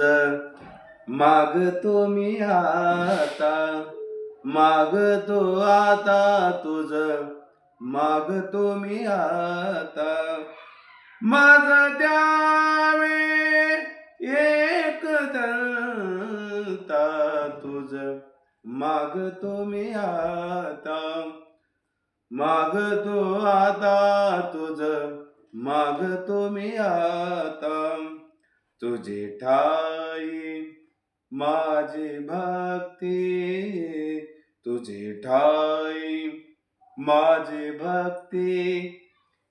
मागतो मी आता, मागतो आता तुझ, मागतो मी आता. माझं द्यावे एक दंता तुझ, मागतो मी आता. मागतो आता तुझ, मागतो मी आता. तुझी ठाई माझी भक्ती, तुझी ठाई माझी भक्ती.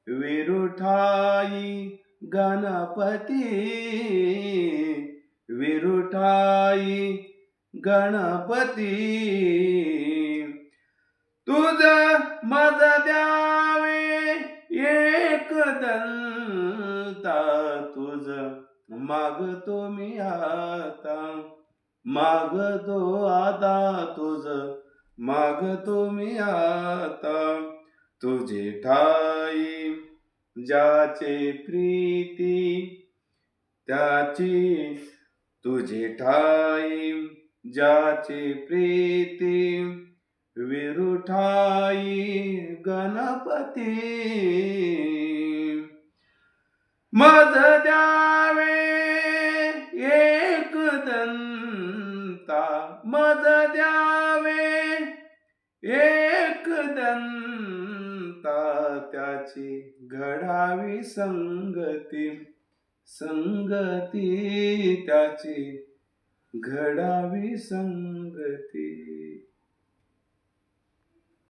विरुठाई गणपती, विरुठाई गणपती. तुझ मज द्यावे एक दंता तुझ, मागतो मी आता. मागतो आता तुझ, मागतो मी आता. तुझी ठाई ज्याचे प्रीती त्याची, तुझी ठाई ज्याची प्रीती. विरुठाई गणपती. मज द्यावे एक दंता, मज द्यावे एक दंता. त्याची घडावी संगती, संगती त्याची घडावी संगती.